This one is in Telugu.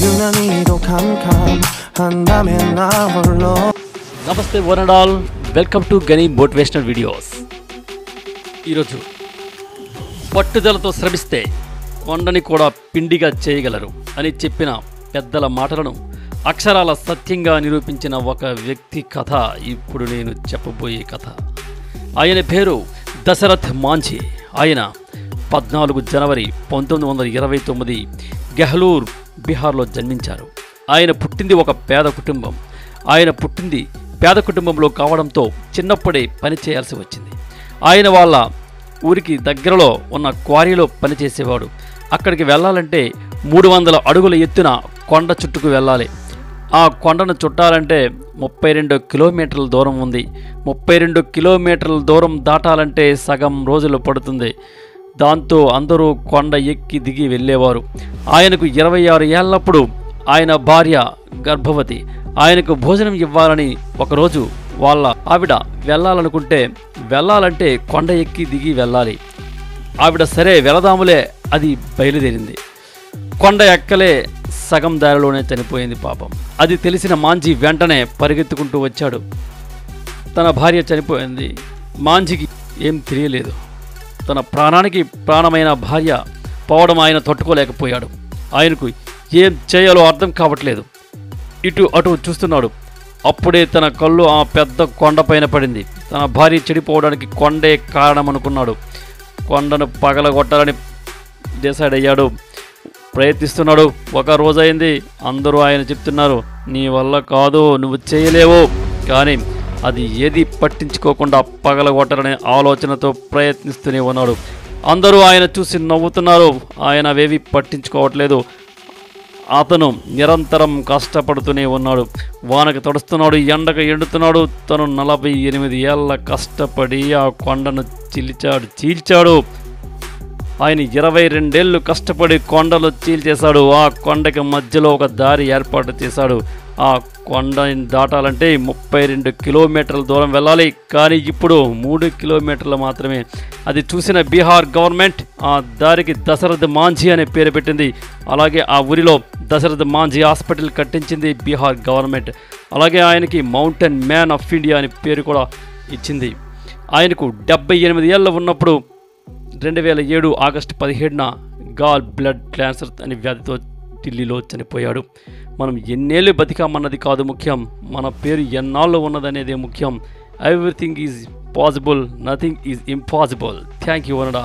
유난히도 캄캄한다면 나 홀로. నమస్తే one and all, welcome to గని మోటివేషనల్ వీడియోస్. ఈరోజు పట్టుదలతో శ్రమిస్తే కొండని కూడా పిండిగా చేయగలరు అని చెప్పిన పెద్దల మాటలను అక్షరాల సత్యంగా నిరూపించిన ఒక వ్యక్తి కథ ఇప్పుడు నేను చెప్పబోయే కథ. ఆయన పేరు దశరథ్ మాంఝీ. ఆయన 14 జనవరి 1929 గెహ్లూర్, బీహార్లో జన్మించారు. ఆయన పుట్టింది ఒక పేద కుటుంబం. ఆయన పుట్టింది పేద కుటుంబంలో కావడంతో చిన్నప్పుడే పని చేయాల్సి వచ్చింది. ఆయన వాళ్ళ ఊరికి దగ్గరలో ఉన్న క్వారీలో పనిచేసేవాడు. అక్కడికి వెళ్ళాలంటే 300 అడుగుల ఎత్తున కొండ చుట్టుకు వెళ్ళాలి. ఆ కొండను చుట్టాలంటే 32 కిలోమీటర్ల దూరం ఉంది. 32 కిలోమీటర్ల దూరం దాటాలంటే సగం రోజులు పడుతుంది. దాంతో అందరూ కొండ ఎక్కి దిగి వెళ్ళేవారు. ఆయనకు 26 ఏళ్లప్పుడు ఆయన భార్య గర్భవతి. ఆయనకు భోజనం ఇవ్వాలని ఒకరోజు వాళ్ళ ఆవిడ వెళ్ళాలంటే కొండ ఎక్కి దిగి వెళ్ళాలి. ఆవిడ సరే వెళదాములే అది బయలుదేరింది. కొండ ఎక్కలే సగం దారిలోనే చనిపోయింది పాపం. అది తెలిసిన మాంఝీ వెంటనే పరిగెత్తుకుంటూ వచ్చాడు. తన భార్య చనిపోయింది. మాంఝీకి ఏం తెలియలేదు. తన ప్రాణానికి ప్రాణమైన భార్య పోవడం ఆయన తట్టుకోలేకపోయాడు. ఆయనకు ఏం చేయాలో అర్థం కావట్లేదు. ఇటు అటు చూస్తున్నాడు. అప్పుడే తన కళ్ళు ఆ పెద్ద కొండపైన పడింది. తన భార్య చెడిపోవడానికి కొండే కారణమనుకున్నాడు. కొండను పగలగొట్టాలని డిసైడ్ అయ్యాడు. ప్రయత్నిస్తున్నాడు. ఒక రోజైంది. అందరూ ఆయన చెప్తున్నారు, నీ వల్ల కాదు, నువ్వు చేయలేవు. కానీ అది ఏది పట్టించుకోకుండా పగలగొట్టాలనే ఆలోచనతో ప్రయత్నిస్తూనే ఉన్నాడు. అందరూ ఆయన చూసి నవ్వుతున్నారు. ఆయన అవేవి పట్టించుకోవట్లేదు. అతను నిరంతరం కష్టపడుతూనే ఉన్నాడు. వానకు తడుస్తున్నాడు, ఎండకు ఎండుతున్నాడు. తను 48 ఏళ్ళ కష్టపడి ఆ కొండను చీల్చాడు. ఆయన 22 ఏళ్ళు కష్టపడి కొండలు చీల్చేశాడు. ఆ కొండకి మధ్యలో ఒక దారి ఏర్పాటు చేశాడు. ఆ కొండని దాటాలంటే 32 కిలోమీటర్ల దూరం వెళ్ళాలి. కానీ ఇప్పుడు 3 కిలోమీటర్లు మాత్రమే. అది చూసిన బీహార్ గవర్నమెంట్ ఆ దారికి దశరథ్ మాంఝీ అనే పేరు పెట్టింది. అలాగే ఆ ఊరిలో దశరథ్ మాంఝీ హాస్పిటల్ కట్టించింది బీహార్ గవర్నమెంట్. అలాగే ఆయనకి మౌంటైన్ మ్యాన్ ఆఫ్ ఇండియా అనే పేరు కూడా ఇచ్చింది. ఆయనకు 78 ఏళ్ళు ఉన్నప్పుడు 2007 ఆగస్టు 17న గాల్ బ్లడ్ క్యాన్సర్ అనే వ్యాధితో ఢిల్లీలో చనిపోయాడు. మనం ఎన్నేళ్ళు బతికామన్నది కాదు ముఖ్యం, మన పేరు ఎన్నాళ్ళు ఉన్నదనేదే ముఖ్యం. Everything is possible, nothing is impossible. Thank you అనడా.